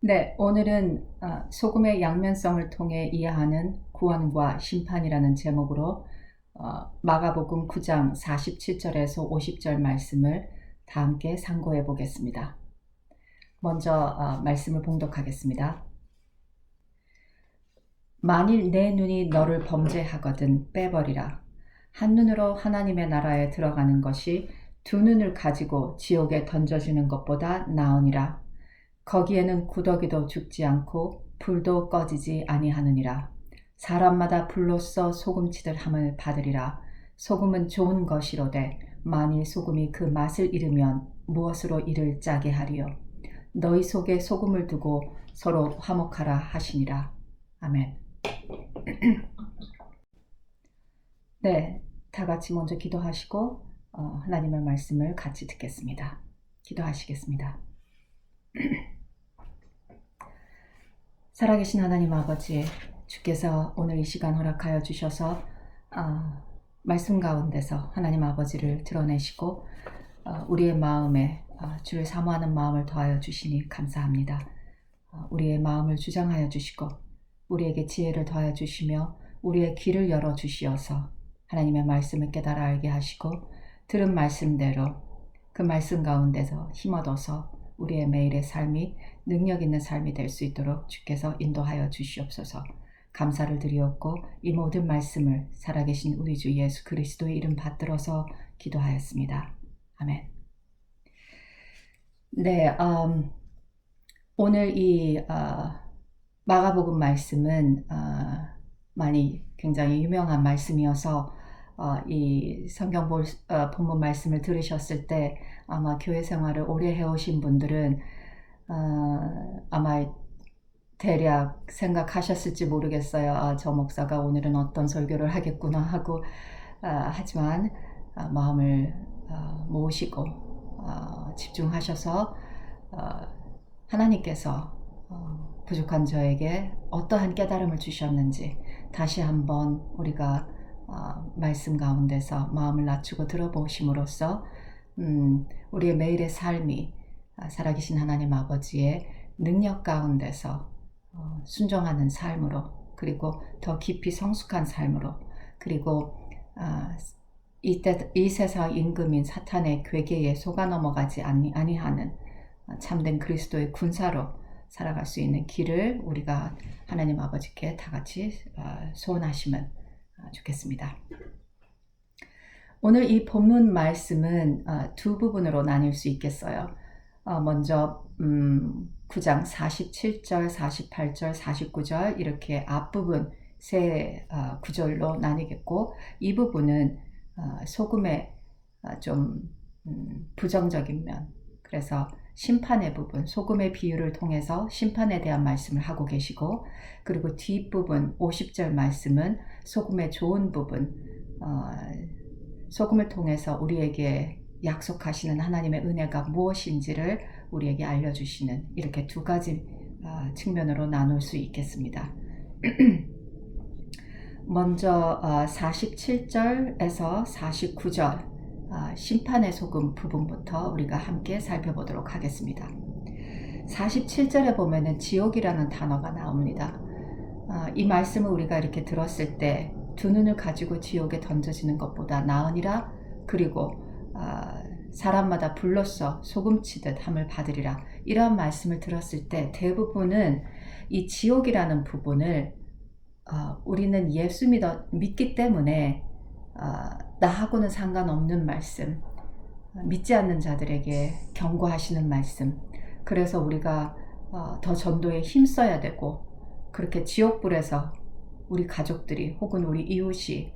네, 오늘은 소금의 양면성을 통해 이해하는 구원과 심판이라는 제목으로 마가복음 9장 47절에서 50절 말씀을 다 함께 상고해 보겠습니다. 먼저 말씀을 봉독하겠습니다. 만일 내 눈이 너를 범죄하거든 빼버리라. 한눈으로 하나님의 나라에 들어가는 것이 두 눈을 가지고 지옥에 던져지는 것보다 나으니라. 거기에는 구더기도 죽지 않고 불도 꺼지지 아니하느니라. 사람마다 불로써 소금치듯 함을 받으리라. 소금은 좋은 것이로되 만일 소금이 그 맛을 잃으면 무엇으로 이를 짜게 하리요. 너희 속에 소금을 두고 서로 화목하라 하시니라. 아멘. 네, 다 같이 먼저 기도하시고 하나님의 말씀을 같이 듣겠습니다. 기도하시겠습니다. 살아계신 하나님 아버지, 주께서 오늘 이 시간 허락하여 주셔서 말씀 가운데서 하나님 아버지를 드러내시고 우리의 마음에 주를 사모하는 마음을 더하여 주시니 감사합니다. 우리의 마음을 주장하여 주시고 우리에게 지혜를 더하여 주시며 우리의 귀를 열어 주시어서 하나님의 말씀을 깨달아 알게 하시고 들은 말씀대로 그 말씀 가운데서 힘 얻어서 우리의 매일의 삶이 능력 있는 삶이 될 수 있도록 주께서 인도하여 주시옵소서. 감사를 드리옵고 이 모든 말씀을 살아계신 우리 주 예수 그리스도의 이름 받들어서 기도하였습니다. 아멘. 네, 오늘 이 마가복음 말씀은 많이 굉장히 유명한 말씀이어서 이 성경 본문 말씀을 들으셨을 때 아마 교회 생활을 오래 해오신 분들은 아마 대략 생각하셨을지 모르겠어요. 저 목사가 오늘은 어떤 설교를 하겠구나 하고 하지만 마음을 모으시고 집중하셔서 하나님께서 부족한 저에게 어떠한 깨달음을 주셨는지 다시 한번 우리가 말씀 가운데서 마음을 낮추고 들어보심으로써 우리의 매일의 삶이 살아계신 하나님 아버지의 능력 가운데서 순종하는 삶으로 그리고 더 깊이 성숙한 삶으로 그리고 이 세상 임금인 사탄의 괴계에 속아 넘어가지 아니하는 참된 그리스도의 군사로 살아갈 수 있는 길을 우리가 하나님 아버지께 다 같이 소원하시면 좋겠습니다. 오늘 이 본문 말씀은 두 부분으로 나뉠 수 있겠어요. 먼저 9장 47절, 48절, 49절 이렇게 앞부분 세 구절로 나뉘겠고 이 부분은 소금의 좀 부정적인 면 그래서 심판의 부분, 소금의 비유를 통해서 심판에 대한 말씀을 하고 계시고 그리고 뒷부분 50절 말씀은 소금의 좋은 부분, 소금을 통해서 우리에게 약속하시는 하나님의 은혜가 무엇인지를 우리에게 알려주시는 이렇게 두 가지 측면으로 나눌 수 있겠습니다. 먼저 47절에서 49절 심판의 소금 부분부터 우리가 함께 살펴보도록 하겠습니다. 47절에 보면은 지옥이라는 단어가 나옵니다. 이 말씀을 우리가 이렇게 들었을 때 두 눈을 가지고 지옥에 던져지는 것보다 나으니라 그리고 사람마다 불로써 소금치듯 함을 받으리라 이런 말씀을 들었을 때 대부분은 이 지옥이라는 부분을 우리는 예수 믿기 때문에 나하고는 상관없는 말씀, 믿지 않는 자들에게 경고하시는 말씀 그래서 우리가 더 전도에 힘써야 되고 그렇게 지옥불에서 우리 가족들이 혹은 우리 이웃이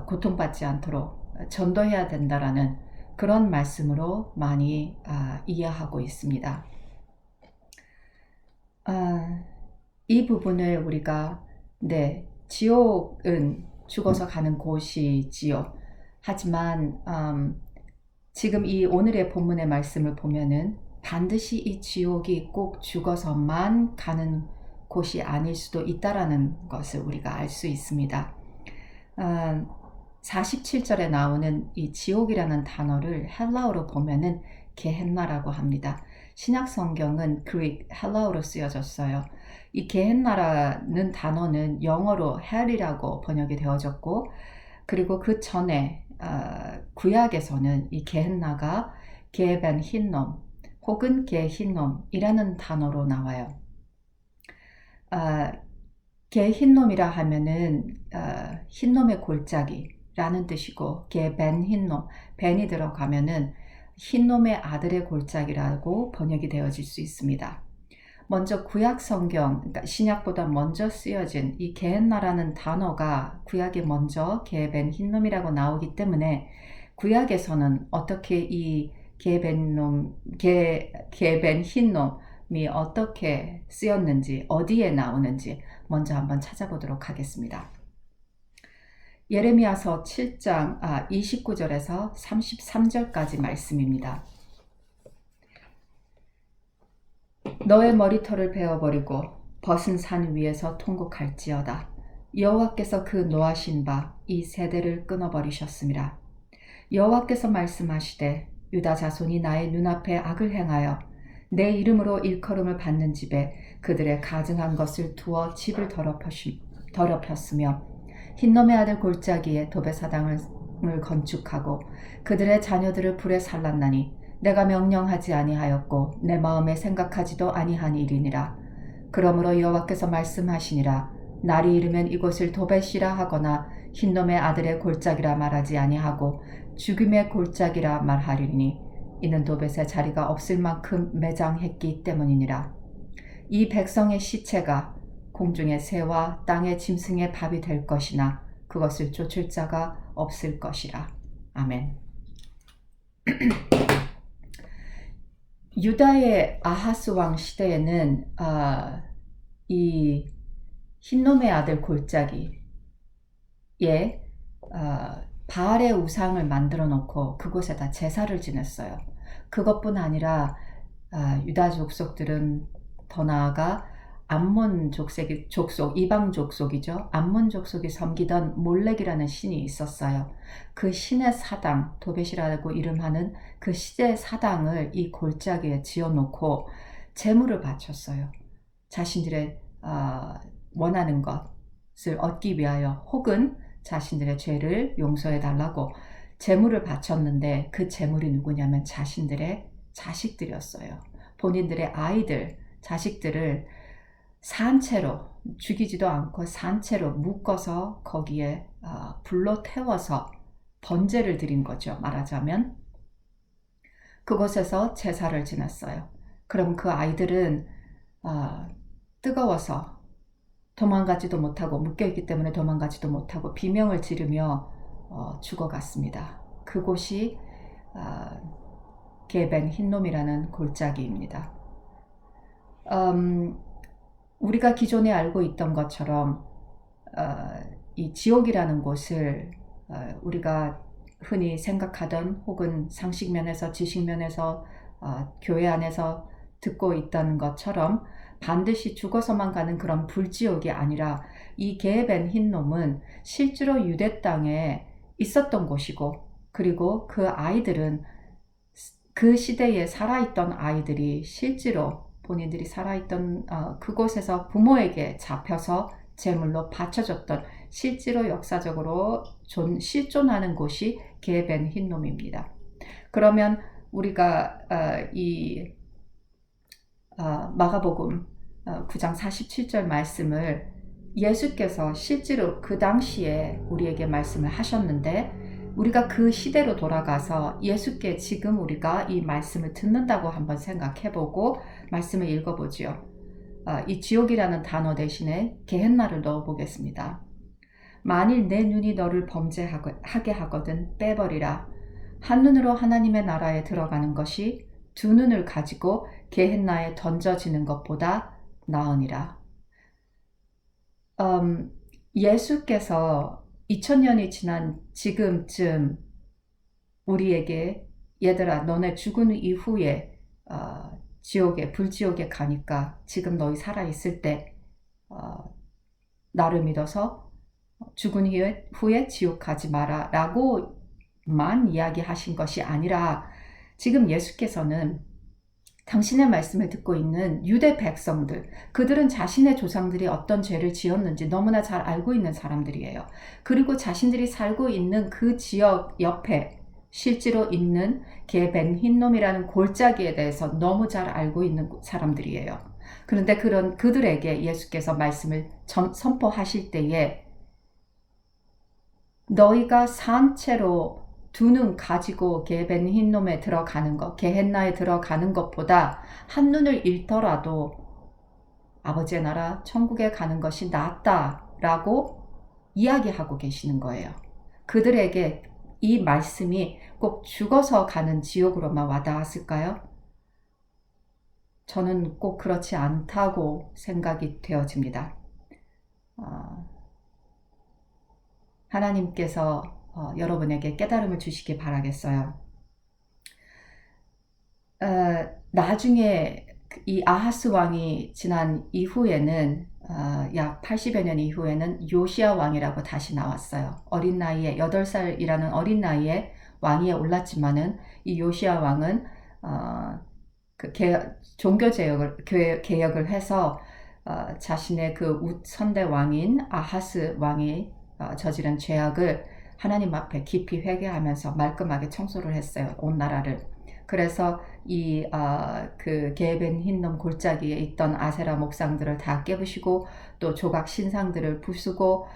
고통받지 않도록 전도해야 된다라는 그런 말씀으로 많이 이해하고 있습니다. 이 부분을 우리가 지옥은 죽어서 가는 곳이지요. 하지만 지금 이 오늘의 본문의 말씀을 보면은 반드시 이 지옥이 꼭 죽어서만 가는 곳이 아닐 수도 있다라는 것을 우리가 알 수 있습니다. 47절에 나오는 이 지옥이라는 단어를 헬라어로 보면은 게헨나라고 합니다. 신약 성경은 그릭, 헬라어로 쓰여졌어요. 이 게헨나라는 단어는 영어로 헬이라고 번역이 되어졌고, 그리고 그 전에 구약에서는 이 게헨나가 게벤 흰놈 혹은 게흰놈이라는 단어로 나와요. 게흰놈이라 하면은 흰놈의 골짜기라는 뜻이고, 게벤 흰놈, 벤이 들어가면은 흰놈의 아들의 골짜기라고 번역이 되어질 수 있습니다. 먼저 구약 성경, 그러니까 신약보다 먼저 쓰여진 이 게헨나라는 단어가 구약에 먼저 게벤 흰놈이라고 나오기 때문에 구약에서는 어떻게 이 게벤 흰놈이 어떻게 쓰였는지, 어디에 나오는지 먼저 한번 찾아보도록 하겠습니다. 예레미야서 7장 29절에서 33절까지 말씀입니다. 너의 머리털을 베어버리고 벗은 산 위에서 통곡할지어다. 여호와께서 그 노하신 바 이 세대를 끊어버리셨음이라. 여호와께서 말씀하시되 유다 자손이 나의 눈앞에 악을 행하여 내 이름으로 일컬음을 받는 집에 그들의 가증한 것을 두어 집을 더럽혔으며 흰놈의 아들 골짜기에 도배사당을 건축하고 그들의 자녀들을 불에 살랐나니 내가 명령하지 아니하였고 내 마음에 생각하지도 아니한 일이니라. 그러므로 여호와께서 말씀하시니라. 날이 이르면 이곳을 도벳이라 하거나 흰놈의 아들의 골짜기라 말하지 아니하고 죽음의 골짜기라 말하리니 이는 도벳의 자리가 없을 만큼 매장했기 때문이니라. 이 백성의 시체가 공중의 새와 땅의 짐승의 밥이 될 것이나 그것을 쫓을 자가 없을 것이라. 아멘. 유다의 아하스 왕 시대에는 이 흰놈의 아들 골짜기에 바알의 우상을 만들어 놓고 그곳에다 제사를 지냈어요. 그것뿐 아니라 유다 족속들은 더 나아가 암몬 족속, 이방 족속이죠. 암몬 족속이 섬기던 몰렉이라는 신이 있었어요. 그 신의 사당, 도벳이라고 이름하는 그 신의 사당을 이 골짜기에 지어놓고 제물을 바쳤어요. 자신들의 원하는 것을 얻기 위하여 혹은 자신들의 죄를 용서해 달라고 제물을 바쳤는데 그 제물이 누구냐면 자신들의 자식들이었어요. 본인들의 아이들, 자식들을 산채로 죽이지도 않고 산채로 묶어서 거기에 불로 태워서 번제를 드린 거죠. 말하자면 그곳에서 제사를 지냈어요. 그럼 그 아이들은 뜨거워서 도망가지도 못하고 묶여있기 때문에 도망가지도 못하고 비명을 지르며 죽어갔습니다. 그곳이 게벤 흰놈이라는 골짜기입니다. 우리가 기존에 알고 있던 것처럼 이 지옥이라는 곳을 우리가 흔히 생각하던 혹은 상식면에서 지식면에서 교회 안에서 듣고 있던 것처럼 반드시 죽어서만 가는 그런 불지옥이 아니라 이 게벤 흰놈은 실제로 유대 땅에 있었던 곳이고, 그리고 그 아이들은 그 시대에 살아있던 아이들이 실제로 본인들이 살아있던 그곳에서 부모에게 잡혀서 제물로 바쳐졌던, 실제로 역사적으로 실존하는 곳이 게벤 흰놈입니다. 그러면 우리가 이 마가복음 9장 47절 말씀을 예수께서 실제로 그 당시에 우리에게 말씀을 하셨는데, 우리가 그 시대로 돌아가서 예수께 지금 우리가 이 말씀을 듣는다고 한번 생각해보고 말씀을 읽어보지요. 이 지옥이라는 단어 대신에 게헨나를 넣어보겠습니다. 만일 내 눈이 너를 범죄하게 하거든 빼버리라. 한눈으로 하나님의 나라에 들어가는 것이 두 눈을 가지고 게헨나에 던져지는 것보다 나으니라. 예수께서 2000년이 지난 지금쯤 우리에게 얘들아 너네 죽은 이후에 불지옥에 가니까 지금 너희 살아있을 때 나를 믿어서 죽은 후에 지옥 가지 마라 라고만 이야기하신 것이 아니라, 지금 예수께서는 당신의 말씀을 듣고 있는 유대 백성들, 그들은 자신의 조상들이 어떤 죄를 지었는지 너무나 잘 알고 있는 사람들이에요. 그리고 자신들이 살고 있는 그 지역 옆에 실제로 있는 게벤 흰놈이라는 골짜기에 대해서 너무 잘 알고 있는 사람들이에요. 그런데 그런 그들에게 예수께서 말씀을 선포하실 때에 너희가 산채로 두 눈 가지고 게벤 흰놈에 들어가는 것, 게헨나에 들어가는 것보다 한 눈을 잃더라도 아버지의 나라 천국에 가는 것이 낫다라고 이야기하고 계시는 거예요. 그들에게 이 말씀이 꼭 죽어서 가는 지옥으로만 와닿았을까요? 저는 꼭 그렇지 않다고 생각이 되어집니다. 하나님께서 여러분에게 깨달음을 주시기 바라겠어요. 나중에 이 아하스 왕이 지난 이후에는 약 80여 년 이후에는 요시야 왕이라고 다시 나왔어요. 어린 나이에 8살이라는 어린 나이에 왕위에 올랐지만은 이 요시야 왕은 종교 개혁을 해서 자신의 그 선대 왕인 아하스 왕이 저지른 죄악을 하나님 앞에 깊이 회개하면서 말끔하게 청소를 했어요. 온 나라를. 그래서 그 게벤 흰놈 골짜기에 있던 아세라 목상들을 다 깨부시고 또 조각 신상들을 부수고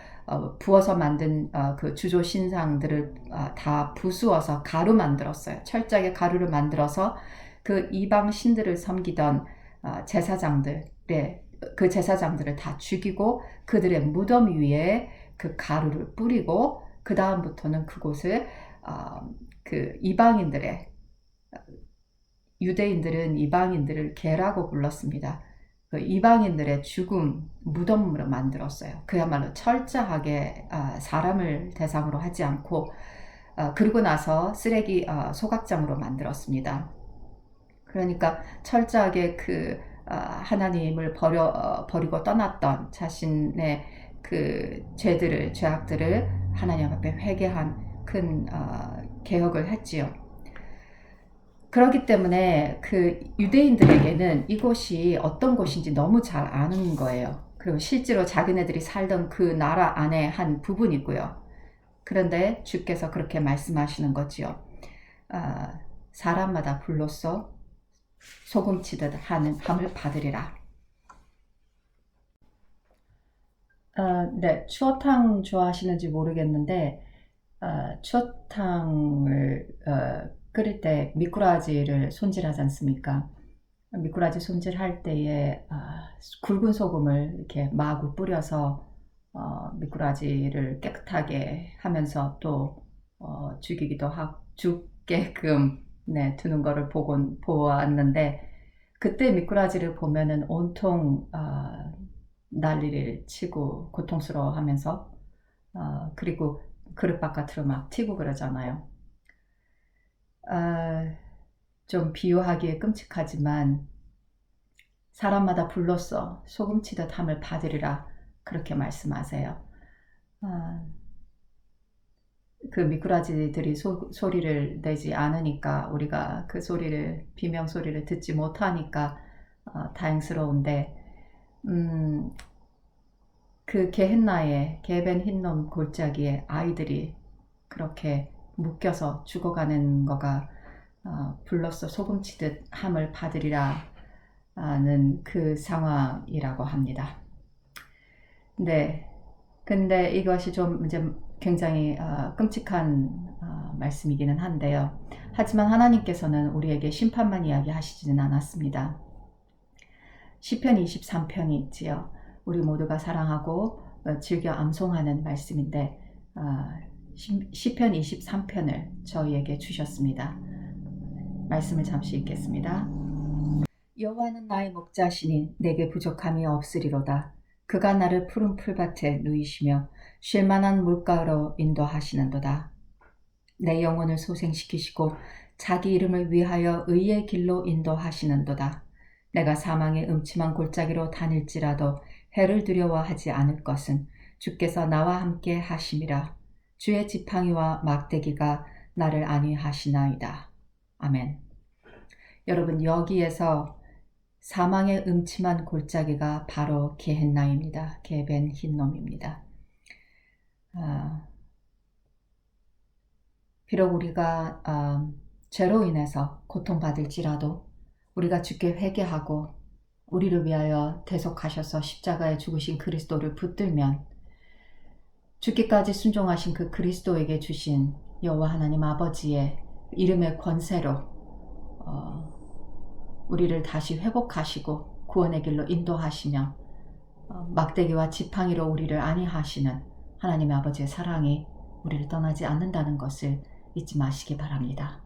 부어서 만든 그 주조 신상들을 다 부수어서 가루 만들었어요. 철저하게 가루를 만들어서 그 이방 신들을 섬기던 그 제사장들을 다 죽이고 그들의 무덤 위에 그 가루를 뿌리고 그 다음부터는 그곳을 그 유대인들은 이방인들을 개라고 불렀습니다. 그 이방인들의 죽음 무덤으로 만들었어요. 그야말로 철저하게 사람을 대상으로 하지 않고 그리고 나서 쓰레기 소각장으로 만들었습니다. 그러니까 철저하게 그 하나님을 버리고 떠났던 자신의 그 죄악들을 하나님 앞에 회개한 큰 개혁을 했지요. 그렇기 때문에 그 유대인들에게는 이곳이 어떤 곳인지 너무 잘 아는 거예요. 그리고 실제로 자기네들이 살던 그 나라 안에 한 부분이고요. 그런데 주께서 그렇게 말씀하시는 거지요. 사람마다 불로써 소금치듯 함을 받으리라. 네, 추어탕 좋아하시는지 모르겠는데 추어탕을 끓일 때 미꾸라지를 손질하지 않습니까? 미꾸라지 손질할 때에 굵은 소금을 이렇게 마구 뿌려서 미꾸라지를 깨끗하게 하면서 또 죽이기도 하고 죽게끔 두는 거를 보았는데 그때 미꾸라지를 보면은 온통 난리를 치고 고통스러워하면서 그리고 그릇 바깥으로 막 튀고 그러잖아요. 좀 비유하기에 끔찍하지만 사람마다 불로써 소금치듯 함을 받으리라 그렇게 말씀하세요. 그 미꾸라지들이 소리를 내지 않으니까 우리가 그 비명소리를 듣지 못하니까 다행스러운데 그 게헨나의 게벤 흰놈 골짜기에 아이들이 그렇게 묶여서 죽어가는 거가 불로써 소금치듯 함을 받으리라는 그 상황이라고 합니다. 네, 근데 이것이 좀 이제 굉장히 끔찍한 말씀이기는 한데요. 하지만 하나님께서는 우리에게 심판만 이야기하시지는 않았습니다. 시편 23편이 있지요. 우리 모두가 사랑하고 즐겨 암송하는 말씀인데 시편 23편을 저희에게 주셨습니다. 말씀을 잠시 읽겠습니다. 여호와는 나의 목자시니 내게 부족함이 없으리로다. 그가 나를 푸른 풀밭에 누이시며 쉴만한 물가로 인도하시는도다. 내 영혼을 소생시키시고 자기 이름을 위하여 의의 길로 인도하시는도다. 내가 사망의 음침한 골짜기로 다닐지라도 해를 두려워하지 않을 것은 주께서 나와 함께 하심이라. 주의 지팡이와 막대기가 나를 안위하시나이다. 아멘. 여러분, 여기에서 사망의 음침한 골짜기가 바로 게헨나입니다. 게벤 흰놈입니다. 비록 우리가 죄로 인해서 고통받을지라도 우리가 주께 회개하고 우리를 위하여 대속하셔서 십자가에 죽으신 그리스도를 붙들면 죽기까지 순종하신 그 그리스도에게 주신 여호와 하나님 아버지의 이름의 권세로 우리를 다시 회복하시고 구원의 길로 인도하시며 막대기와 지팡이로 우리를 안위하시는 하나님의 아버지의 사랑이 우리를 떠나지 않는다는 것을 잊지 마시기 바랍니다.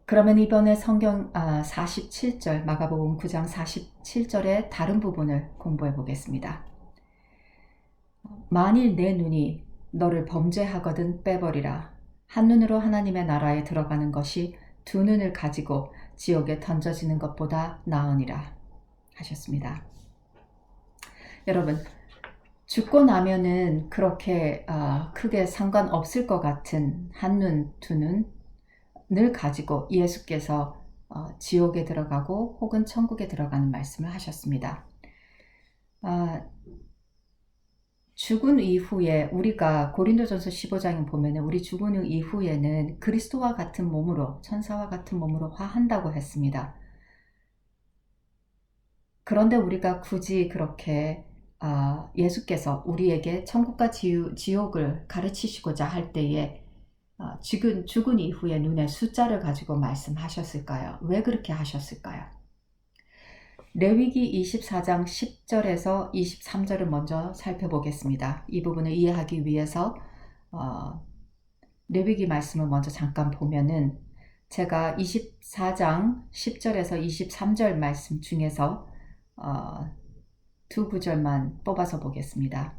그러면 이번에 성경 47절, 마가복음 9장 47절의 다른 부분을 공부해 보겠습니다. 만일 내 눈이 너를 범죄하거든 빼버리라. 한눈으로 하나님의 나라에 들어가는 것이 두 눈을 가지고 지옥에 던져지는 것보다 나으니라 하셨습니다. 여러분, 죽고 나면은 그렇게 크게 상관없을 것 같은 한눈, 두 눈을 가지고 예수께서 지옥에 들어가고 혹은 천국에 들어가는 말씀을 하셨습니다. 죽은 이후에 우리가 고린도전서 15장에 보면 우리 죽은 이후에는 그리스도와 같은 몸으로, 천사와 같은 몸으로 화한다고 했습니다. 그런데 우리가 굳이 그렇게 예수께서 우리에게 천국과 지옥을 가르치시고자 할 때에 죽은 이후에 눈에 숫자를 가지고 말씀하셨을까요? 왜 그렇게 하셨을까요? 레위기 24장 10절에서 23절을 먼저 살펴보겠습니다. 이 부분을 이해하기 위해서 레위기 말씀을 먼저 잠깐 보면은 제가 24장 10절에서 23절 말씀 중에서 두 구절만 뽑아서 보겠습니다.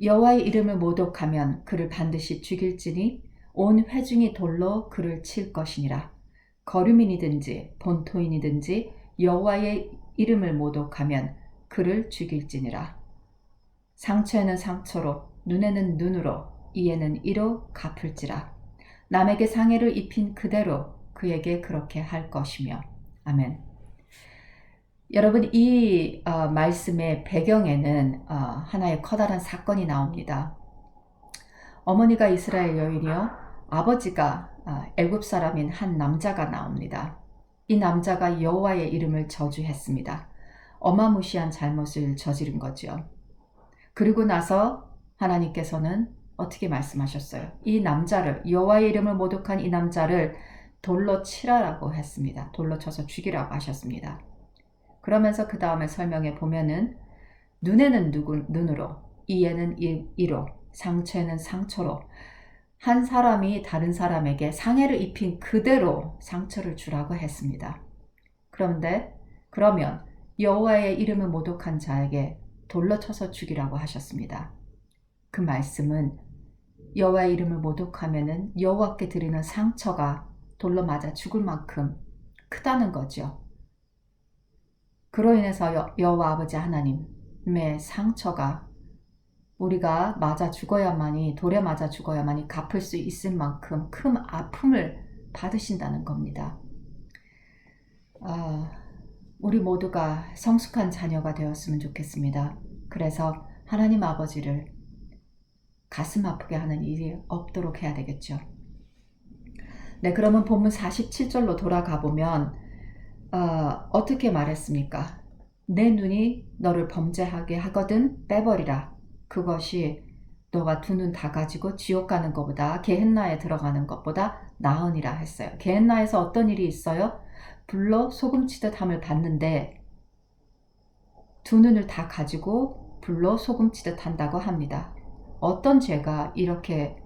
여호와의 이름을 모독하면 그를 반드시 죽일지니 온 회중이 돌로 그를 칠 것이니라. 거류민이든지 본토인이든지 여호와의 이름을 모독하면 그를 죽일지니라. 상처에는 상처로, 눈에는 눈으로, 이에는 이로 갚을지라. 남에게 상해를 입힌 그대로 그에게 그렇게 할 것이며. 아멘. 여러분, 이 말씀의 배경에는 하나의 커다란 사건이 나옵니다. 어머니가 이스라엘 여인이요, 아버지가 애굽 사람인 한 남자가 나옵니다. 이 남자가 여호와의 이름을 저주했습니다. 어마무시한 잘못을 저지른 거죠. 그리고 나서 하나님께서는 어떻게 말씀하셨어요? 이 남자를, 여호와의 이름을 모독한 이 남자를 돌로 치라라고 했습니다. 돌로 쳐서 죽이라고 하셨습니다. 그러면서 그 다음에 설명해 보면은 눈에는 눈으로, 이에는 이로, 상처에는 상처로, 한 사람이 다른 사람에게 상해를 입힌 그대로 상처를 주라고 했습니다. 그러면 여호와의 이름을 모독한 자에게 돌로 쳐서 죽이라고 하셨습니다. 그 말씀은 여호와의 이름을 모독하면은 여호와께 드리는 상처가 돌로 맞아 죽을 만큼 크다는 거죠. 그로 인해서 여호와 아버지 하나님의 상처가 우리가 맞아 죽어야만이, 돌에 맞아 죽어야만이 갚을 수 있을 만큼 큰 아픔을 받으신다는 겁니다. 우리 모두가 성숙한 자녀가 되었으면 좋겠습니다. 그래서 하나님 아버지를 가슴 아프게 하는 일이 없도록 해야 되겠죠. 네, 그러면 본문 47절로 돌아가 보면 어떻게 말했습니까? 내 눈이 너를 범죄하게 하거든 빼버리라. 그것이 너가 두 눈 다 가지고 지옥 가는 것보다, 게헨나에 들어가는 것보다 나으니라 했어요. 게헨나에서 어떤 일이 있어요? 불로 소금치듯 함을 받는데 두 눈을 다 가지고 불로 소금치듯 한다고 합니다. 어떤 죄가 이렇게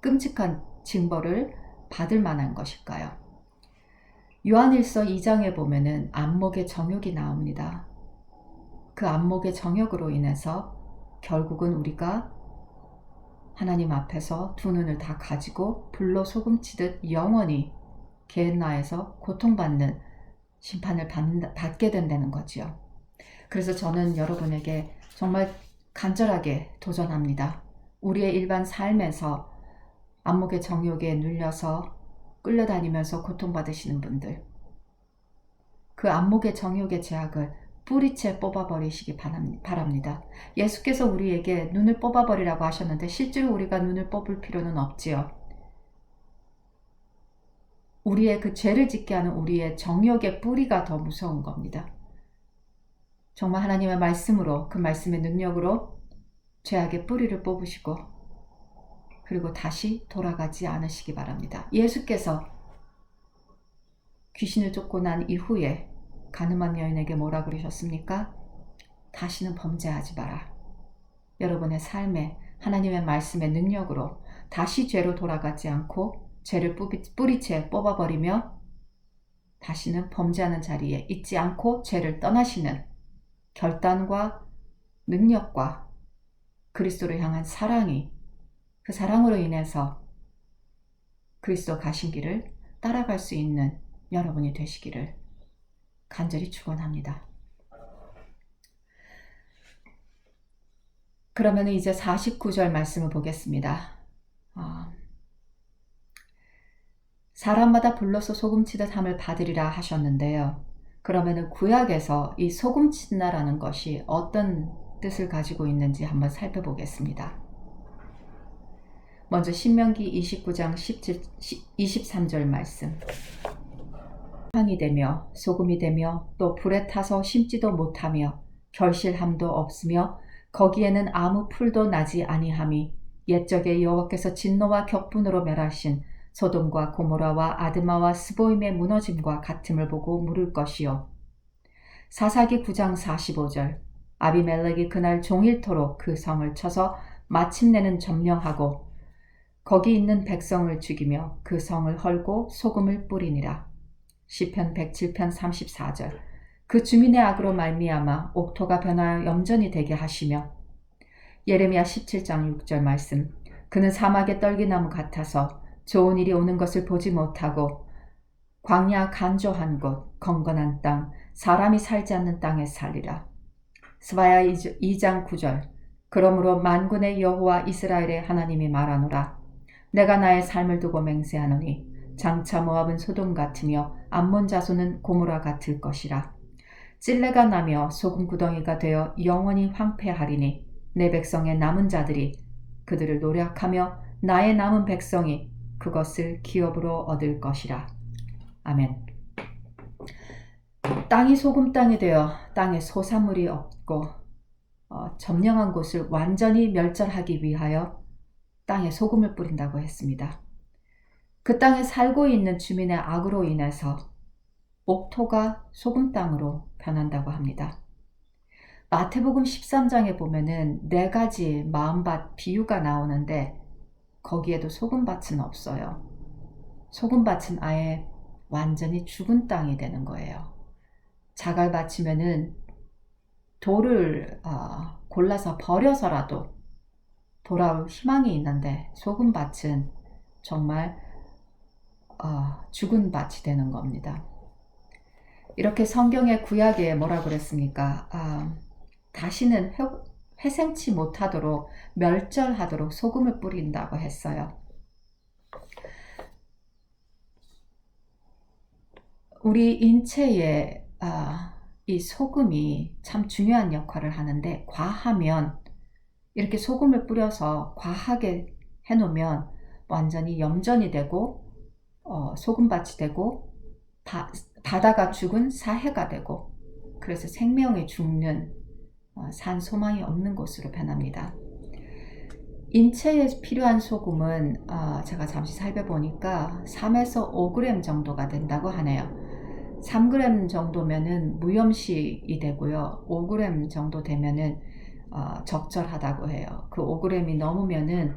끔찍한 징벌을 받을 만한 것일까요? 요한일서 2장에 보면은 안목의 정욕이 나옵니다. 그 안목의 정욕으로 인해서 결국은 우리가 하나님 앞에서 두 눈을 다 가지고 불로 소금치듯 영원히 게헨나에서 고통받는 심판을 받게 된다는 거지요. 그래서 저는 여러분에게 정말 간절하게 도전합니다. 우리의 일반 삶에서 안목의 정욕에 눌려서 끌려다니면서 고통받으시는 분들, 그 안목의 정욕의 제약을 뿌리채 뽑아버리시기 바랍니다. 예수께서 우리에게 눈을 뽑아버리라고 하셨는데 실제로 우리가 눈을 뽑을 필요는 없지요. 우리의 그 죄를 짓게 하는 우리의 정욕의 뿌리가 더 무서운 겁니다. 정말 하나님의 말씀으로, 그 말씀의 능력으로 죄악의 뿌리를 뽑으시고 그리고 다시 돌아가지 않으시기 바랍니다. 예수께서 귀신을 쫓고 난 이후에 가늠한 여인에게 뭐라 그러셨습니까? 다시는 범죄하지 마라. 여러분의 삶에 하나님의 말씀의 능력으로 다시 죄로 돌아가지 않고 죄를 뿌리채 뽑아버리며 다시는 범죄하는 자리에 있지 않고 죄를 떠나시는 결단과 능력과 그리스도를 향한 사랑이, 그 사랑으로 인해서 그리스도 가신 길을 따라갈 수 있는 여러분이 되시기를 간절히 축원합니다. 그러면 이제 49절 말씀을 보겠습니다. 사람마다 불로서 소금치듯 함을 받으리라 하셨는데요. 그러면은 구약에서 이 소금친다라는 것이 어떤 뜻을 가지고 있는지 한번 살펴보겠습니다. 먼저 신명기 29장 23절 말씀. 향이 되며 소금이 되며 또 불에 타서 심지도 못하며 결실함도 없으며 거기에는 아무 풀도 나지 아니함이 옛적에 여호와께서 진노와 격분으로 멸하신 소돔과 고모라와 아드마와 스보임의 무너짐과 같음을 보고 물을 것이요. 사사기 9장 45절. 아비멜렉이 그날 종일토록 그 성을 쳐서 마침내는 점령하고 거기 있는 백성을 죽이며 그 성을 헐고 소금을 뿌리니라. 시편 107편 34절. 그 주민의 악으로 말미암아 옥토가 변하여 염전이 되게 하시며 예레미야 17장 6절 말씀. 그는 사막의 떨기나무 같아서 좋은 일이 오는 것을 보지 못하고 광야 간조한 곳, 건건한 땅, 사람이 살지 않는 땅에 살리라. 스바야 2장 9절. 그러므로 만군의 여호와 이스라엘의 하나님이 말하노라. 내가 나의 삶을 두고 맹세하노니 장차 모압은 소돔 같으며 암몬 자손은 고모라 같을 것이라. 찔레가 나며 소금 구덩이가 되어 영원히 황폐하리니 내 백성의 남은 자들이 그들을 노력하며 나의 남은 백성이 그것을 기업으로 얻을 것이라. 아멘. 땅이 소금 땅이 되어 땅에 소산물이 없고 점령한 곳을 완전히 멸절하기 위하여 땅에 소금을 뿌린다고 했습니다. 그 땅에 살고 있는 주민의 악으로 인해서 옥토가 소금 땅으로 변한다고 합니다. 마태복음 13장에 보면은 4가지 마음밭 비유가 나오는데 거기에도 소금밭은 없어요. 소금밭은 아예 완전히 죽은 땅이 되는 거예요. 자갈밭이면은 돌을 골라서 버려서라도 돌아올 희망이 있는데 소금밭은 정말 죽은 밭이 되는 겁니다. 이렇게 성경의 구약에 뭐라 그랬습니까? 다시는 회생치 못하도록 멸절하도록 소금을 뿌린다고 했어요. 우리 인체에 이 소금이 참 중요한 역할을 하는데 과하면 이렇게 소금을 뿌려서 과하게 해놓으면 완전히 염전이 되고 소금밭이 되고 바다가 죽은 사해가 되고 그래서 생명이 죽는 산 소망이 없는 곳으로 변합니다. 인체에 필요한 소금은 제가 잠시 살펴보니까 3에서 5g 정도가 된다고 하네요. 3g 정도면은 무염식이 되고요. 5g 정도 되면은 적절하다고 해요. 그 5g이 넘으면은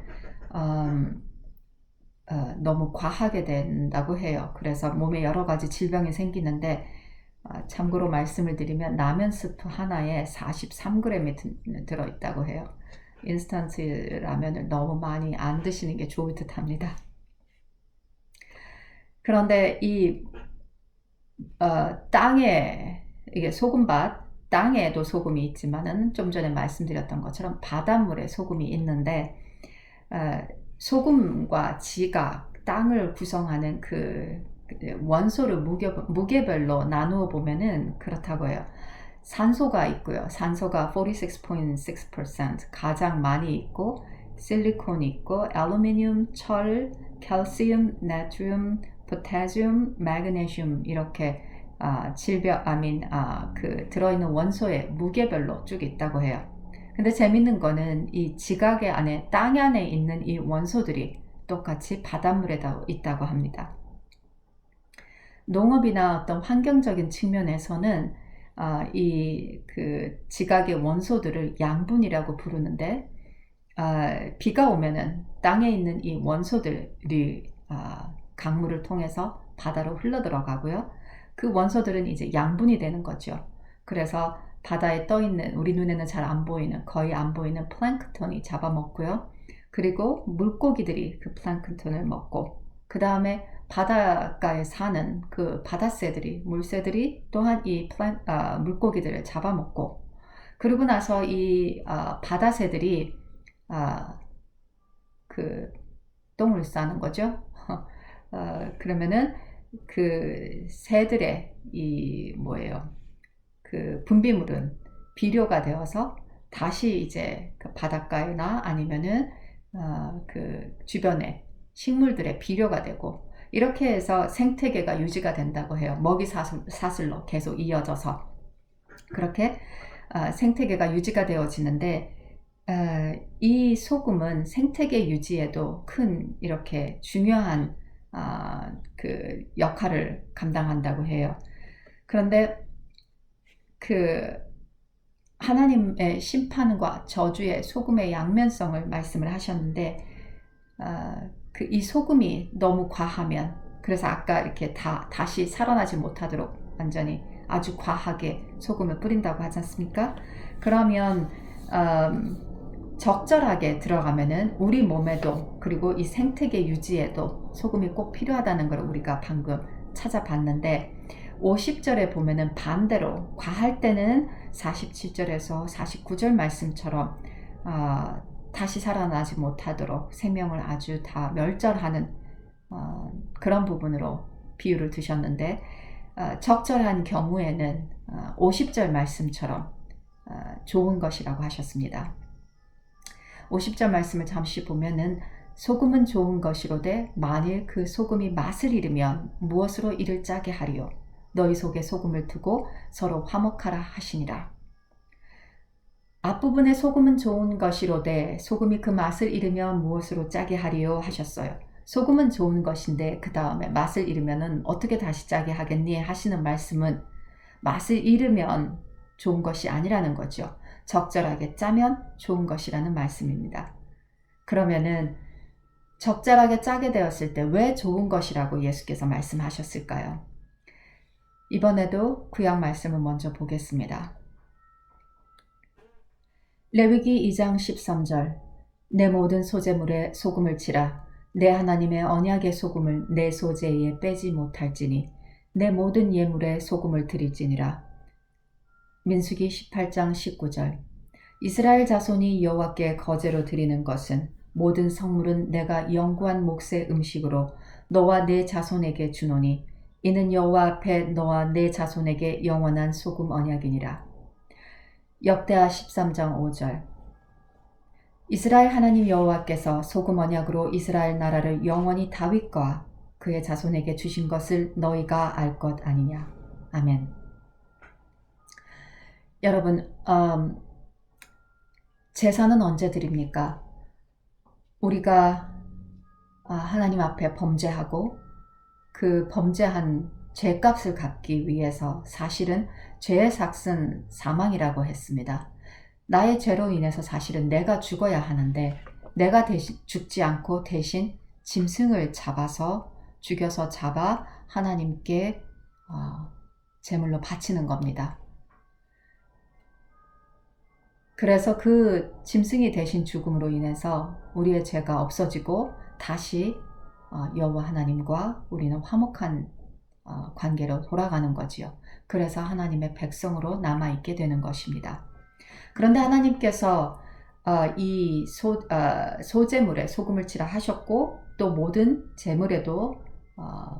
너무 과하게 된다고 해요. 그래서 몸에 여러 가지 질병이 생기는데 참고로 말씀을 드리면 라면 스프 하나에 43g이 들어있다고 해요. 인스턴트 라면을 너무 많이 안 드시는 게 좋을 듯 합니다. 그런데 이 땅에 이게 소금밭, 땅에도 소금이 있지만은 좀 전에 말씀드렸던 것처럼 바닷물에 소금이 있는데 소금과 지각, 땅을 구성하는 그 원소를 무게별로 나누어 보면은 그렇다고 해요. 산소가 있고요. 산소가 46.6% 가장 많이 있고, 실리콘이 있고, 알루미늄, 철, 칼슘, 나트륨, 포타슘, 마그네슘 이렇게 들어있는 원소의 무게별로 쭉 있다고 해요. 근데 재밌는 거는 이 지각의 안에, 땅 안에 있는 이 원소들이 똑같이 바닷물에 있다고 합니다. 농업이나 어떤 환경적인 측면에서는 이 지각의 원소들을 양분이라고 부르는데, 비가 오면은 땅에 있는 이 원소들이 강물을 통해서 바다로 흘러 들어가고요. 그 원소들은 이제 양분이 되는 거죠. 그래서 바다에 떠 있는, 우리 눈에는 잘 안 보이는, 거의 안 보이는 플랑크톤이 잡아먹고요. 그리고 물고기들이 그 플랑크톤을 먹고, 그 다음에 바닷가에 사는 그 바다새들이, 물새들이 또한 이 물고기들을 잡아먹고, 그러고 나서 이 바다새들이 그 똥을 싸는 거죠. 그러면은 그 새들의 그 분비물은 비료가 되어서 다시 이제 그 바닷가에나 아니면은 그 주변에 식물들의 비료가 되고, 이렇게 해서 생태계가 유지가 된다고 해요. 먹이 사슬로 계속 이어져서 그렇게 생태계가 유지가 되어지는데, 이 소금은 생태계 유지에도 큰 이렇게 중요한 그 역할을 감당한다고 해요. 그런데 그 하나님의 심판과 저주의 소금의 양면성을 말씀을 하셨는데, 이 소금이 너무 과하면, 그래서 아까 이렇게 다시 살아나지 못하도록 완전히 아주 과하게 소금을 뿌린다고 하지 않습니까? 그러면 적절하게 들어가면은 우리 몸에도, 그리고 이 생태계 유지에도 소금이 꼭 필요하다는 걸 우리가 방금 찾아봤는데, 50절에 보면은 반대로 과할 때는 47절에서 49절 말씀처럼 다시 살아나지 못하도록 생명을 아주 다 멸절하는 그런 부분으로 비유를 드셨는데, 적절한 경우에는 50절 말씀처럼 좋은 것이라고 하셨습니다. 50절 말씀을 잠시 보면은, 소금은 좋은 것이로되 만일 그 소금이 맛을 잃으면 무엇으로 이를 짜게 하리요? 너희 속에 소금을 두고 서로 화목하라 하시니라. 앞부분에 소금은 좋은 것이로되 소금이 그 맛을 잃으면 무엇으로 짜게 하리요 하셨어요. 소금은 좋은 것인데 그 다음에 맛을 잃으면 어떻게 다시 짜게 하겠니 하시는 말씀은, 맛을 잃으면 좋은 것이 아니라는 거죠. 적절하게 짜면 좋은 것이라는 말씀입니다. 그러면은 적절하게 짜게 되었을 때 왜 좋은 것이라고 예수께서 말씀하셨을까요? 이번에도 구약 말씀을 먼저 보겠습니다. 레위기 2장 13절, 내 모든 소재물에 소금을 치라. 내 하나님의 언약의 소금을 내 소재에 빼지 못할지니 내 모든 예물에 소금을 드릴지니라. 민수기 18장 19절, 이스라엘 자손이 여호와께 거제로 드리는 것은 모든 성물은 내가 영구한 몫의 음식으로 너와 네 자손에게 주노니 이는 여호와 앞에 너와 네 자손에게 영원한 소금 언약이니라. 역대하 13장 5절, 이스라엘 하나님 여호와께서 소금 언약으로 이스라엘 나라를 영원히 다윗과 그의 자손에게 주신 것을 너희가 알 것 아니냐. 아멘. 여러분, 제사는 언제 드립니까? 우리가 하나님 앞에 범죄하고 그 범죄한 죄값을 갚기 위해서, 사실은 죄의 삭은 사망이라고 했습니다. 나의 죄로 인해서 사실은 내가 죽어야 하는데, 내가 대신 죽지 않고 대신 짐승을 죽여서 잡아 하나님께 제물로 바치는 겁니다. 그래서 그 짐승이 대신 죽음으로 인해서 우리의 죄가 없어지고 다시 여호와 하나님과 우리는 화목한 관계로 돌아가는 거지요. 그래서 하나님의 백성으로 남아있게 되는 것입니다. 그런데 하나님께서 이 소재물에 소금을 치라 하셨고, 또 모든 제물에도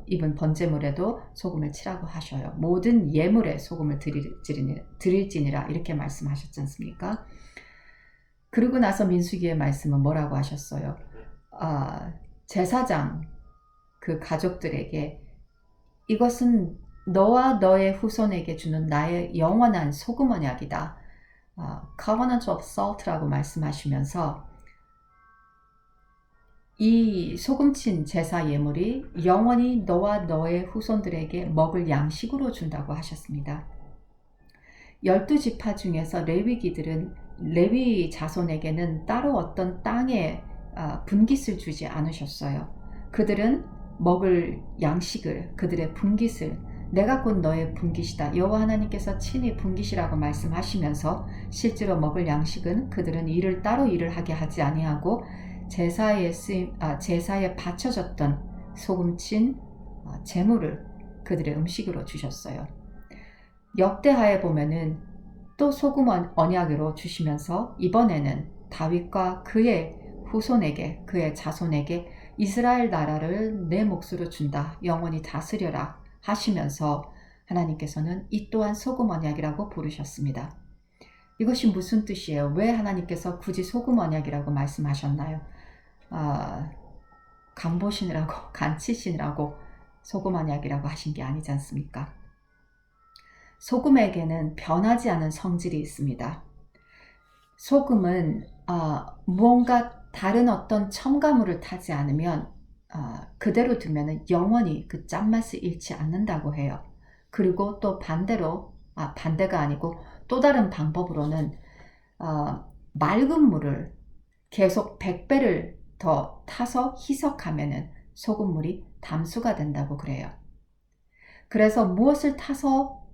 이번 번제물에도 소금을 치라고 하셔요. 모든 예물에 소금을 드릴지니라 이렇게 말씀하셨지 않습니까? 그리고 나서 민수기의 말씀은 뭐라고 하셨어요? 제사장 그 가족들에게 이것은 너와 너의 후손에게 주는 나의 영원한 소금 언약이다. Covenant of Salt라고 말씀하시면서 이 소금친 제사 예물이 영원히 너와 너의 후손들에게 먹을 양식으로 준다고 하셨습니다. 12지파 중에서 레위기들은 레위 자손에게는 따로 어떤 땅에 분깃을 주지 않으셨어요. 그들은 먹을 양식을, 그들의 분깃을 내가 곧 너의 분깃이다. 여호와 하나님께서 친히 분깃이라고 말씀하시면서 실제로 먹을 양식은 그들은 따로 일을 하게 하지 아니하고 제사에 바쳐졌던 소금친 제물을 그들의 음식으로 주셨어요. 역대하에 보면은 또 소금 언약으로 주시면서 이번에는 다윗과 그의 후손에게, 그의 자손에게 이스라엘 나라를 내 몫으로 준다. 영원히 다스려라 하시면서 하나님께서는 이 또한 소금 언약이라고 부르셨습니다. 이것이 무슨 뜻이에요? 왜 하나님께서 굳이 소금 언약이라고 말씀하셨나요? 간 보시느라고, 간 치시느라고 소금 언약이라고 하신 게 아니지 않습니까? 소금에게는 변하지 않은 성질이 있습니다. 소금은 무언가 다른 어떤 첨가물을 타지 않으면 그대로 두면 영원히 그 짠맛을 잃지 않는다고 해요. 그리고 또 반대로, 반대가 아니고 또 다른 방법으로는 맑은 물을 계속 100배를 더 타서 희석하면 소금물이 담수가 된다고 그래요. 그래서 무엇을 타서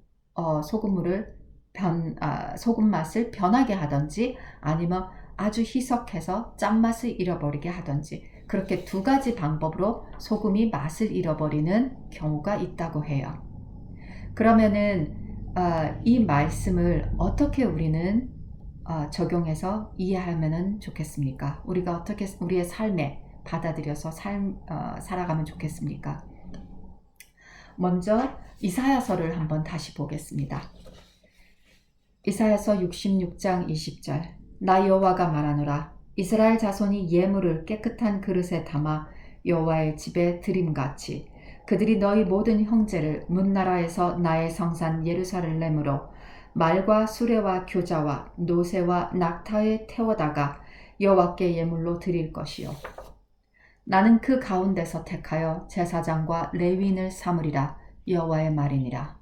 소금 맛을 변하게 하든지 아니면 아주 희석해서 짠맛을 잃어버리게 하든지 그렇게 두 가지 방법으로 소금이 맛을 잃어버리는 경우가 있다고 해요. 그러면은 이 말씀을 어떻게 우리는 적용해서 이해하면 좋겠습니까? 우리가 어떻게 우리의 삶에 받아들여서 살아가면 좋겠습니까? 먼저 이사야서를 한번 다시 보겠습니다. 이사야서 66장 20절 나 여호와가 말하노라 이스라엘 자손이 예물을 깨끗한 그릇에 담아 여호와의 집에 드림같이 그들이 너희 모든 형제를 문나라에서 나의 성산 예루살렘으로 말과 수레와 교자와 노새와 낙타에 태워다가 여호와께 예물로 드릴 것이요 나는 그 가운데서 택하여 제사장과 레위인을 삼으리라 여호와의 말이니라.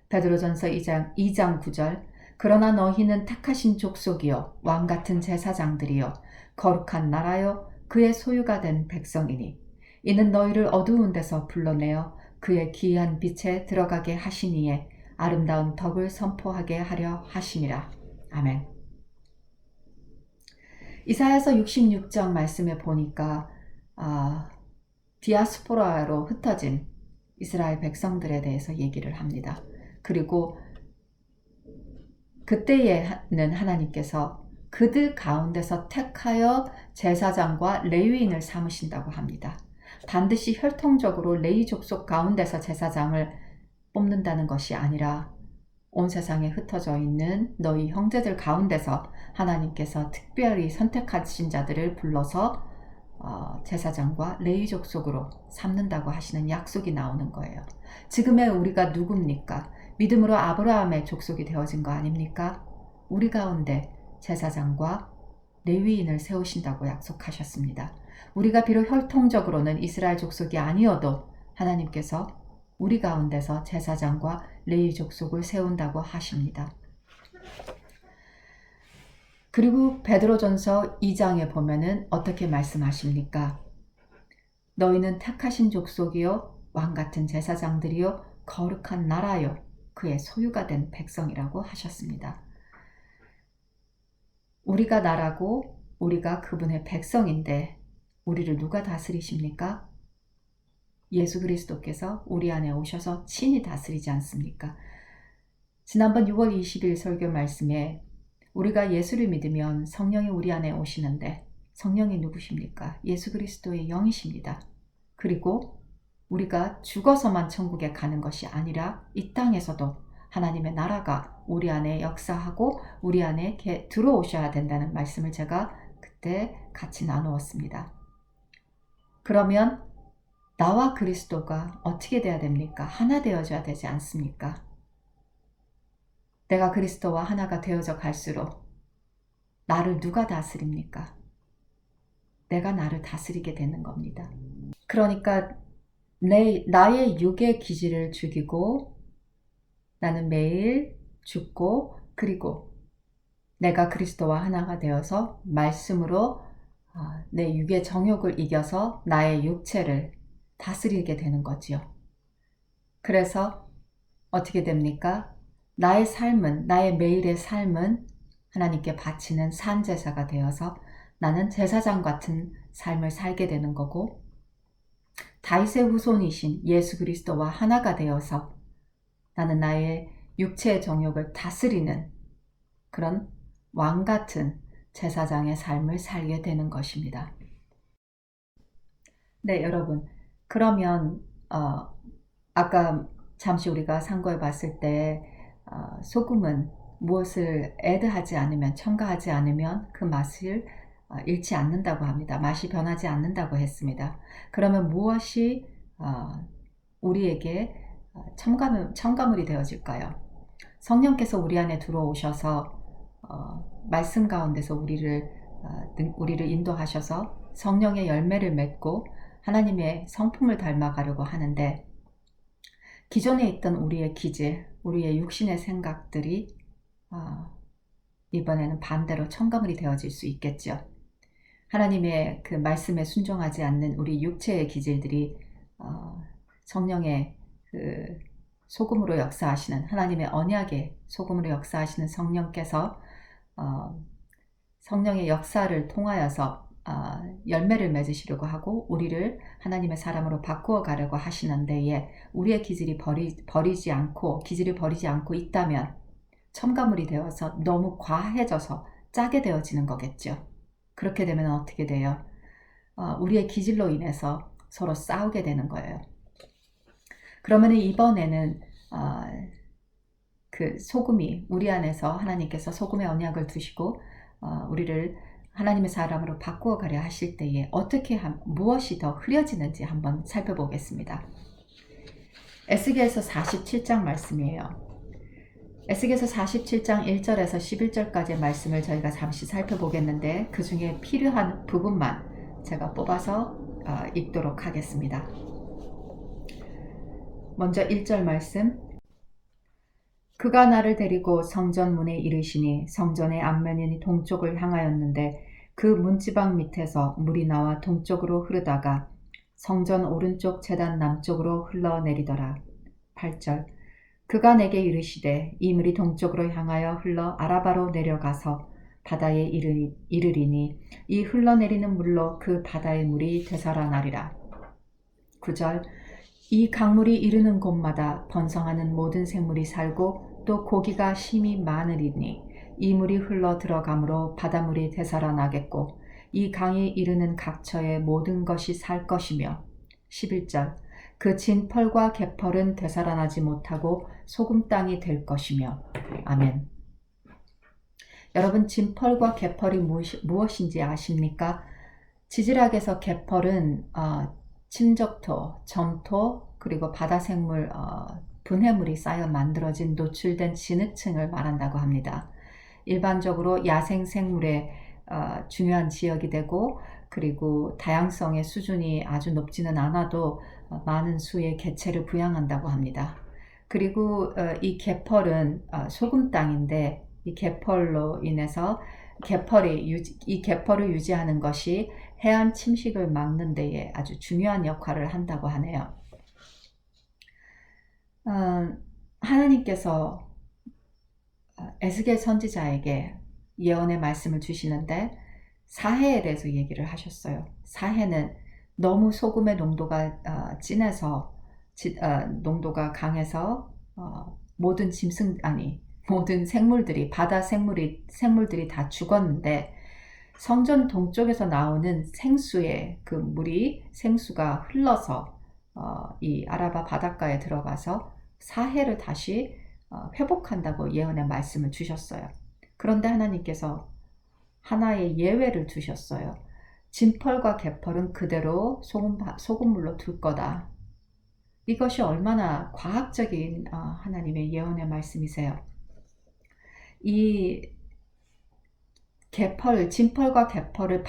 베드로전서 2장 9절 그러나 너희는 택하신 족속이요 왕같은 제사장들이요 거룩한 나라요 그의 소유가 된 백성이니 이는 너희를 어두운 데서 불러내어 그의 기이한 빛에 들어가게 하시니에 아름다운 덕을 선포하게 하려 하시니라. 아멘. 이사야서 66장 말씀에 보니까 디아스포라로 흩어진 이스라엘 백성들에 대해서 얘기를 합니다. 그리고 그때에는 하나님께서 그들 가운데서 택하여 제사장과 레위인을 삼으신다고 합니다. 반드시 혈통적으로 레위 족속 가운데서 제사장을 뽑는다는 것이 아니라 온 세상에 흩어져 있는 너희 형제들 가운데서 하나님께서 특별히 선택하신 자들을 불러서 제사장과 레위 족속으로 삼는다고 하시는 약속이 나오는 거예요. 지금의 우리가 누굽니까? 믿음으로 아브라함의 족속이 되어진 거 아닙니까? 우리 가운데 제사장과 레위인을 세우신다고 약속하셨습니다. 우리가 비록 혈통적으로는 이스라엘 족속이 아니어도 하나님께서 우리 가운데서 제사장과 레위 족속을 세운다고 하십니다. 그리고 베드로전서 2장에 보면은 어떻게 말씀하십니까? 너희는 택하신 족속이요 왕같은 제사장들이요 거룩한 나라요 그의 소유가 된 백성이라고 하셨습니다. 우리가 나라고 우리가 그분의 백성인데 우리를 누가 다스리십니까? 예수 그리스도께서 우리 안에 오셔서 친히 다스리지 않습니까? 지난번 6월 20일 설교 말씀에 우리가 예수를 믿으면 성령이 우리 안에 오시는데 성령이 누구십니까? 예수 그리스도의 영이십니다. 그리고 우리가 죽어서만 천국에 가는 것이 아니라 이 땅에서도 하나님의 나라가 우리 안에 역사하고 우리 안에 들어오셔야 된다는 말씀을 제가 그때 같이 나누었습니다. 그러면 나와 그리스도가 어떻게 돼야 됩니까? 하나 되어져야 되지 않습니까? 내가 그리스도와 하나가 되어져 갈수록 나를 누가 다스립니까? 내가 나를 다스리게 되는 겁니다. 그러니까 나의 육의 기질을 죽이고 나는 매일 죽고 그리고 내가 그리스도와 하나가 되어서 말씀으로 내 육의 정욕을 이겨서 나의 육체를 다스리게 되는 거지요. 그래서 어떻게 됩니까? 나의 삶은, 나의 매일의 삶은 하나님께 바치는 산제사가 되어서 나는 제사장 같은 삶을 살게 되는 거고, 다윗의 후손이신 예수 그리스도와 하나가 되어서 나는 나의 육체의 정욕을 다스리는 그런 왕 같은 제사장의 삶을 살게 되는 것입니다. 네, 여러분. 그러면 아까 잠시 우리가 상고해 봤을 때 소금은 무엇을 애드하지 않으면, 첨가하지 않으면 그 맛을 잃지 않는다고 합니다. 맛이 변하지 않는다고 했습니다. 그러면 무엇이 우리에게 첨가물이 되어질까요? 성령께서 우리 안에 들어오셔서 말씀 가운데서 우리를 인도하셔서 성령의 열매를 맺고 하나님의 성품을 닮아가려고 하는데, 기존에 있던 우리의 기질, 우리의 육신의 생각들이 이번에는 반대로 첨가물이 되어질 수 있겠죠. 하나님의 그 말씀에 순종하지 않는 우리 육체의 기질들이 성령의 그 소금으로 역사하시는, 하나님의 언약의 소금으로 역사하시는 성령께서 성령의 역사를 통하여서 열매를 맺으시려고 하고 우리를 하나님의 사람으로 바꾸어 가려고 하시는 데에 우리의 기질이 버리지 않고 있다면 첨가물이 되어서 너무 과해져서 짜게 되어지는 거겠죠. 그렇게 되면 어떻게 돼요? 우리의 기질로 인해서 서로 싸우게 되는 거예요. 그러면 이번에는 그 소금이 우리 안에서 하나님께서 소금의 언약을 두시고 우리를 하나님의 사람으로 바꾸어 가려 하실 때에 무엇이 더 흐려지는지 한번 살펴보겠습니다. 에스겔서 47장 말씀이에요. 에스겔서 47장 1절에서 11절까지의 말씀을 저희가 잠시 살펴보겠는데 그 중에 필요한 부분만 제가 뽑아서 읽도록 하겠습니다. 먼저 1절 말씀. 그가 나를 데리고 성전 문에 이르시니 성전의 앞면이 동쪽을 향하였는데 그 문지방 밑에서 물이 나와 동쪽으로 흐르다가 성전 오른쪽 제단 남쪽으로 흘러내리더라. 8절. 그가 내게 이르시되 이 물이 동쪽으로 향하여 흘러 아라바로 내려가서 바다에 이르리니 이 흘러내리는 물로 그 바다의 물이 되살아나리라. 9절. 이 강물이 이르는 곳마다 번성하는 모든 생물이 살고 또 고기가 심히 많으리니 이 물이 흘러 들어가므로 바닷물이 되살아나겠고 이 강이 이르는 각처의 모든 것이 살 것이며 11절. 그 진펄과 개펄은 되살아나지 못하고 소금 땅이 될 것이며. 아멘. 여러분, 진펄과 개펄이 무엇인지 아십니까? 지질학에서 개펄은 침적토, 점토, 그리고 바다생물, 분해물이 쌓여 만들어진 노출된 진흙층을 말한다고 합니다. 일반적으로 야생생물의 중요한 지역이 되고 그리고 다양성의 수준이 아주 높지는 않아도 많은 수의 개체를 부양한다고 합니다. 그리고 이 개펄은 소금 땅인데 이 개펄로 인해서 이 개펄을 유지하는 것이 해안 침식을 막는 데에 아주 중요한 역할을 한다고 하네요. 하나님께서 에스겔 선지자에게 예언의 말씀을 주시는데 사해에 대해서 얘기를 하셨어요. 사해는 너무 소금의 농도가 진해서 농도가 강해서 모든 생물들이 바다 생물들이 다 죽었는데 성전 동쪽에서 나오는 생수의 그 물이 생수가 흘러서 이 아라바 바닷가에 들어가서 사해를 다시 회복한다고 예언의 말씀을 주셨어요. 그런데 하나님께서 하나의 예외를 두셨어요. 진펄과 개펄은 그대로 소금물로 둘 거다. 이것이 얼마나 과학적인 하나님의 예언의 말씀이세요. 이 진펄과 개펄을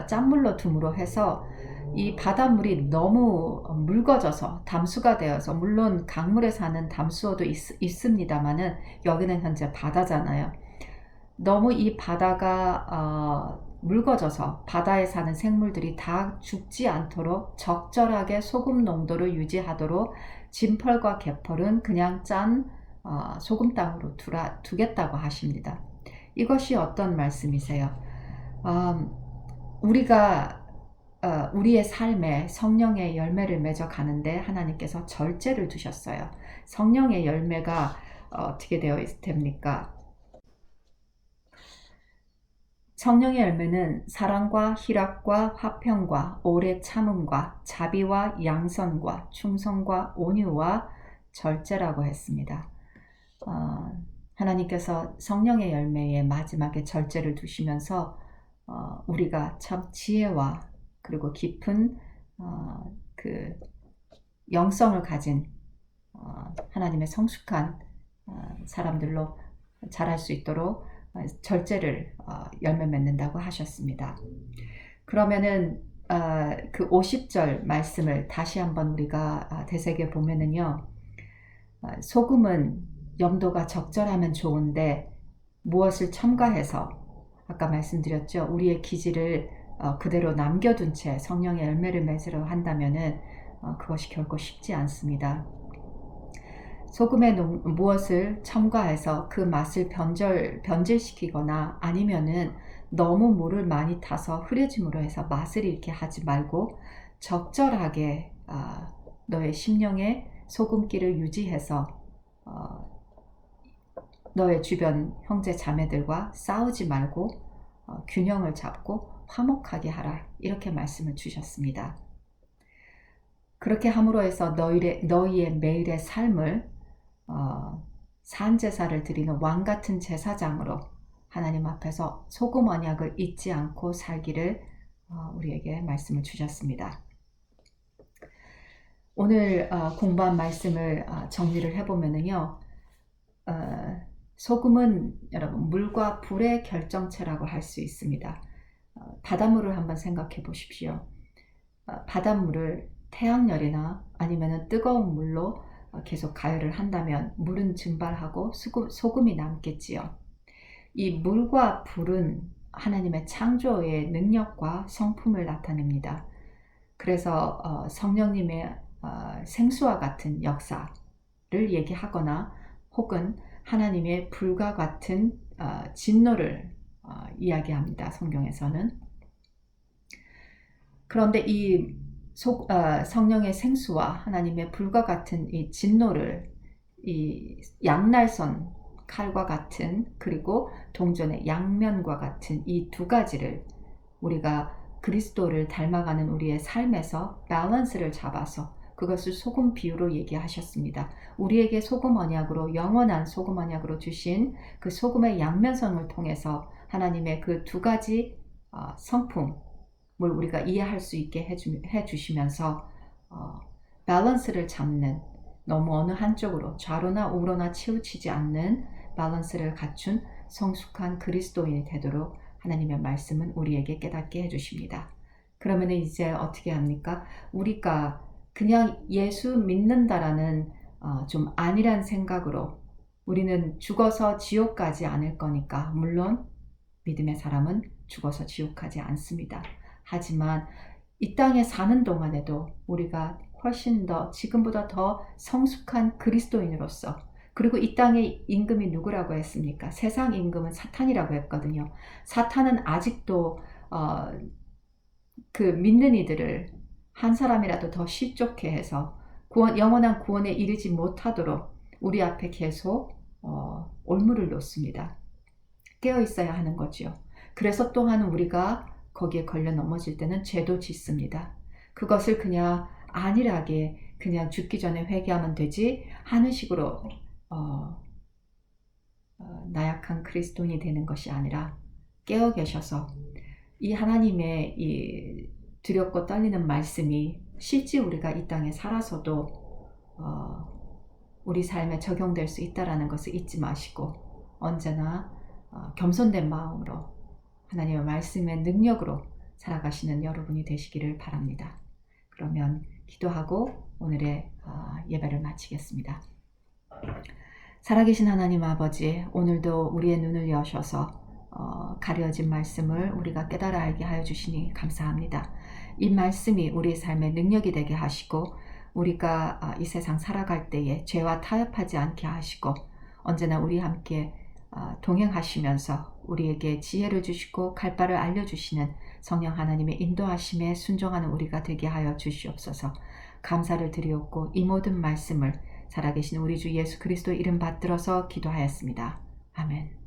짠물로 둠으로 해서 이 바닷물이 너무 묽어져서 담수가 되어서, 물론 강물에 사는 담수어도 있습니다만은 여기는 현재 바다잖아요. 너무 이 바다가 묽어져서 바다에 사는 생물들이 다 죽지 않도록 적절하게 소금 농도를 유지하도록 진펄과 개펄은 그냥 짠 소금땅으로 두겠다고 하십니다. 이것이 어떤 말씀이세요? 우리가 우리의 삶에 성령의 열매를 맺어 가는데 하나님께서 절제를 두셨어요. 성령의 열매가 어떻게 되어 됩니까? 성령의 열매는 사랑과 희락과 화평과 오래 참음과 자비와 양선과 충성과 온유와 절제라고 했습니다. 하나님께서 성령의 열매의 마지막에 절제를 두시면서 우리가 참 지혜와 그리고 깊은 그 영성을 가진 하나님의 성숙한 사람들로 자랄 수 있도록 절제를 열매 맺는다고 하셨습니다. 그러면은 그 50절 말씀을 다시 한번 우리가 되새겨 보면은요, 소금은 염도가 적절하면 좋은데 무엇을 첨가해서, 아까 말씀드렸죠, 우리의 기질을 그대로 남겨둔 채 성령의 열매를 맺으려 한다면은 그것이 결코 쉽지 않습니다. 소금에 무엇을 첨가해서 그 맛을 변질시키거나 아니면은 너무 물을 많이 타서 흐려짐으로 해서 맛을 잃게 하지 말고 적절하게 너의 심령의 소금기를 유지해서 너의 주변 형제 자매들과 싸우지 말고 균형을 잡고 화목하게 하라, 이렇게 말씀을 주셨습니다. 그렇게 함으로 해서 너희의 매일의 삶을 산제사를 드리는 왕같은 제사장으로 하나님 앞에서 소금 언약을 잊지 않고 살기를 우리에게 말씀을 주셨습니다. 오늘 공부한 말씀을 정리를 해보면은요, 소금은 여러분 물과 불의 결정체라고 할 수 있습니다. 바닷물을 한번 생각해 보십시오. 바닷물을 태양열이나 아니면 뜨거운 물로 계속 가열을 한다면 물은 증발하고 소금이 남겠지요. 이 물과 불은 하나님의 창조의 능력과 성품을 나타냅니다. 그래서 성령님의 생수와 같은 역사를 얘기하거나 혹은 하나님의 불과 같은 진노를 이야기합니다. 성경에서는. 그런데 이 성령의 생수와 하나님의 불과 같은 이 진노를 이 양날선 칼과 같은, 그리고 동전의 양면과 같은 이 두 가지를 우리가 그리스도를 닮아가는 우리의 삶에서 밸런스를 잡아서 그것을 소금 비유로 얘기하셨습니다. 우리에게 소금 언약으로, 영원한 소금 언약으로 주신 그 소금의 양면성을 통해서 하나님의 그 두 가지 성품을 우리가 이해할 수 있게 해주시면서 밸런스를 잡는, 너무 어느 한쪽으로 좌로나 우로나 치우치지 않는 밸런스를 갖춘 성숙한 그리스도인이 되도록 하나님의 말씀은 우리에게 깨닫게 해주십니다. 그러면 이제 어떻게 합니까? 우리가 그냥 예수 믿는다라는 좀 안일한 생각으로 우리는 죽어서 지옥 가지 않을 거니까, 물론 믿음의 사람은 죽어서 지옥 가지 않습니다. 하지만 이 땅에 사는 동안에도 우리가 훨씬 더 지금보다 더 성숙한 그리스도인으로서, 그리고 이 땅의 임금이 누구라고 했습니까? 세상 임금은 사탄이라고 했거든요. 사탄은 아직도 그 믿는 이들을 한 사람이라도 더 실족해 해서 영원한 구원에 이르지 못하도록 우리 앞에 계속 올무를 놓습니다. 깨어 있어야 하는 거죠. 그래서 또한 우리가 거기에 걸려 넘어질 때는 죄도 짓습니다. 그것을 그냥 안일하게 그냥 죽기 전에 회개하면 되지 하는 식으로 나약한 그리스도인이 되는 것이 아니라 깨어 계셔서 이 하나님의 이 두렵고 떨리는 말씀이 실제 우리가 이 땅에 살아서도 우리 삶에 적용될 수 있다는 것을 잊지 마시고 언제나 겸손된 마음으로 하나님의 말씀의 능력으로 살아가시는 여러분이 되시기를 바랍니다. 그러면 기도하고 오늘의 예배를 마치겠습니다. 살아계신 하나님 아버지, 오늘도 우리의 눈을 여셔서 가려진 말씀을 우리가 깨달아 알게 하여 주시니 감사합니다. 이 말씀이 우리의 삶의 능력이 되게 하시고 우리가 이 세상 살아갈 때에 죄와 타협하지 않게 하시고 언제나 우리 함께 동행하시면서 우리에게 지혜를 주시고 갈 바를 알려주시는 성령 하나님의 인도하심에 순종하는 우리가 되게 하여 주시옵소서. 감사를 드리옵고 이 모든 말씀을 살아계신 우리 주 예수 그리스도 이름 받들어서 기도하였습니다. 아멘.